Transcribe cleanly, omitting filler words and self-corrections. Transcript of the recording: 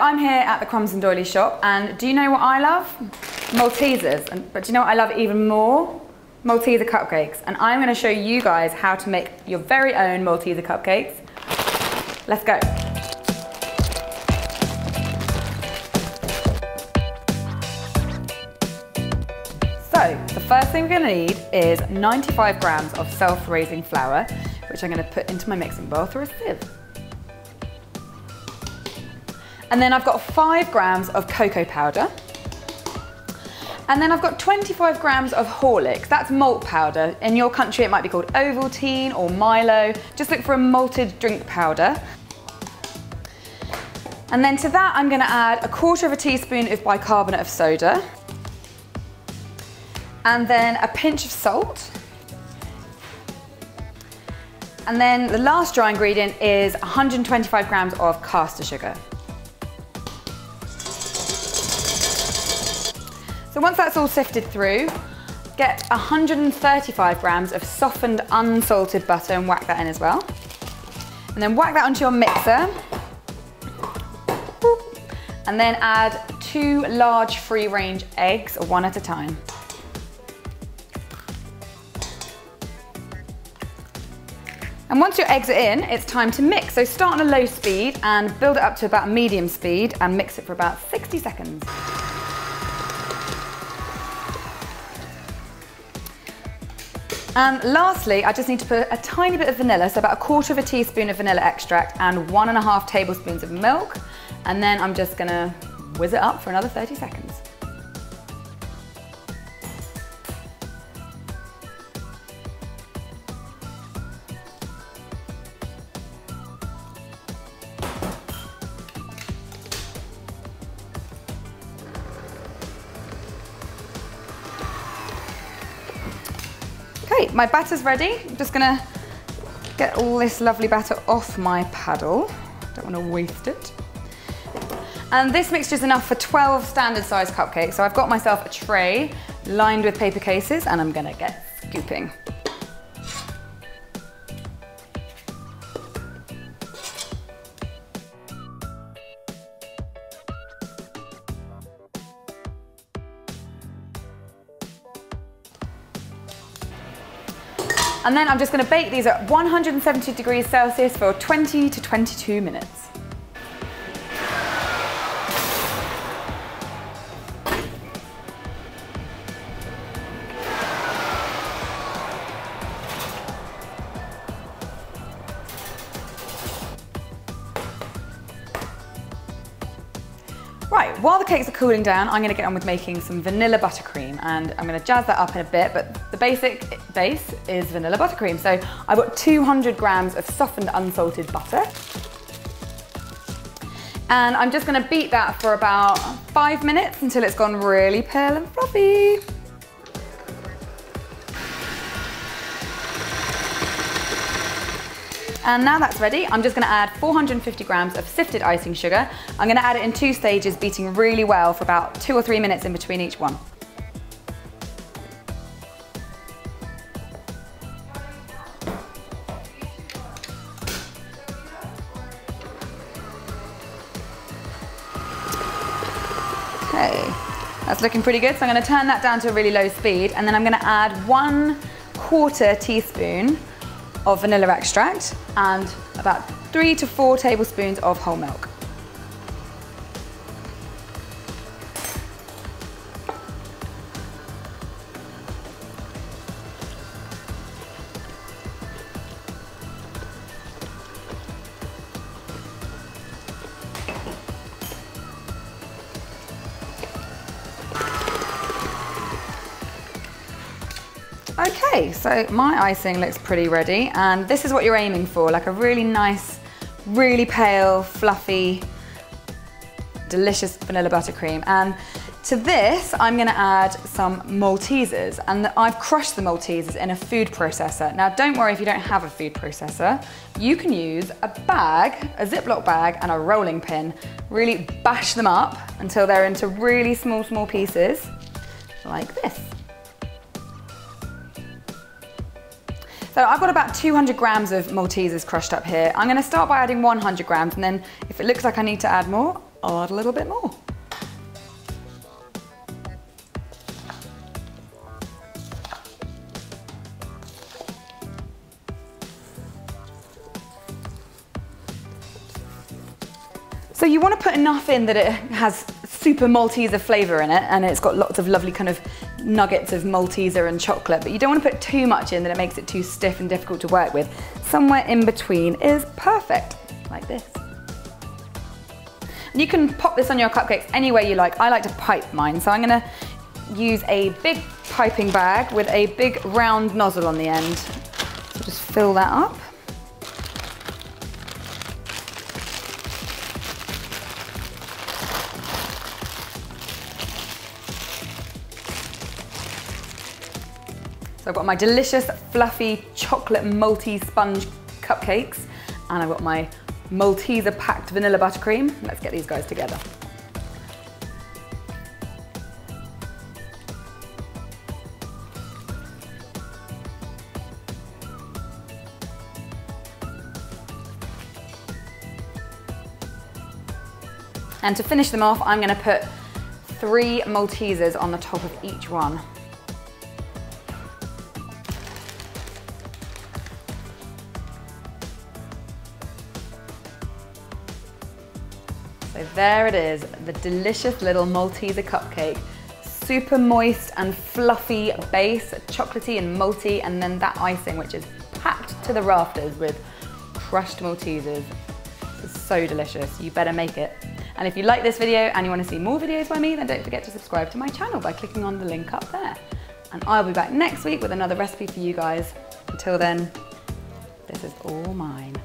I'm here at the Crumbs and Doily shop, and do you know what I love? Maltesers, but do you know what I love even more? Malteser Cupcakes. And I'm going to show you guys how to make your very own Malteser Cupcakes. Let's go. So, the first thing we're going to need is 95 grams of self-raising flour, which I'm going to put into my mixing bowl through a sieve. And then I've got 5 grams of cocoa powder. And then I've got 25 grams of Horlicks. That's malt powder. In your country, it might be called Ovaltine or Milo. Just look for a malted drink powder. And then to that, I'm going to add 1/4 teaspoon of bicarbonate of soda. And then a pinch of salt. And then the last dry ingredient is 125 grams of caster sugar. So once that's all sifted through, get 135 grams of softened unsalted butter and whack that in as well. And then whack that onto your mixer. And then add 2 large free-range eggs, one at a time. And once your eggs are in, it's time to mix. So start on a low speed and build it up to about medium speed and mix it for about 60 seconds. And lastly, I just need to put a tiny bit of vanilla, so about 1/4 teaspoon of vanilla extract and 1½ tablespoons of milk. And then I'm just gonna whiz it up for another 30 seconds. Okay, my batter's ready. I'm just gonna get all this lovely batter off my paddle. Don't want to waste it. And this mixture is enough for 12 standard size cupcakes. So I've got myself a tray lined with paper cases and I'm gonna get scooping. And then I'm just going to bake these at 170 degrees Celsius for 20 to 22 minutes. Right, while the cakes are cooling down, I'm going to get on with making some vanilla buttercream, and I'm going to jazz that up in a bit, but the basic base is vanilla buttercream. So I've got 200 grams of softened unsalted butter. And I'm just going to beat that for about 5 minutes until it's gone really pale and fluffy. And now that's ready, I'm just going to add 450 grams of sifted icing sugar. I'm going to add it in 2 stages, beating really well for about 2 or 3 minutes in between each one. Okay, that's looking pretty good, so I'm going to turn that down to a really low speed, and then I'm going to add 1/4 teaspoon of vanilla extract and about 3 to 4 tablespoons of whole milk. Okay, so my icing looks pretty ready, and this is what you're aiming for, like a really nice, really pale, fluffy, delicious vanilla buttercream. And to this, I'm gonna add some Maltesers, and I've crushed the Maltesers in a food processor. Now, don't worry if you don't have a food processor. You can use a bag, a Ziploc bag, and a rolling pin. Really bash them up until they're into really small, small pieces, like this. So I've got about 200 grams of Maltesers crushed up here. I'm going to start by adding 100 grams, and then if it looks like I need to add more, I'll add a little bit more. So you want to put enough in that it has super Malteser flavour in it, and it's got lots of lovely kind of nuggets of Malteser and chocolate, but you don't want to put too much in that it makes it too stiff and difficult to work with. Somewhere in between is perfect, like this. And you can pop this on your cupcakes any way you like. I like to pipe mine, so I'm going to use a big piping bag with a big round nozzle on the end. So just fill that up. So I've got my delicious, fluffy, chocolate malty sponge cupcakes, and I've got my Malteser packed vanilla buttercream. Let's get these guys together. And to finish them off, I'm going to put 3 Maltesers on the top of each one. So there it is, the delicious little Malteser cupcake. Super moist and fluffy base, chocolatey and malty, and then that icing which is packed to the rafters with crushed Maltesers. This is so delicious, you better make it. And if you like this video and you want to see more videos by me, then don't forget to subscribe to my channel by clicking on the link up there. And I'll be back next week with another recipe for you guys. Until then, this is all mine.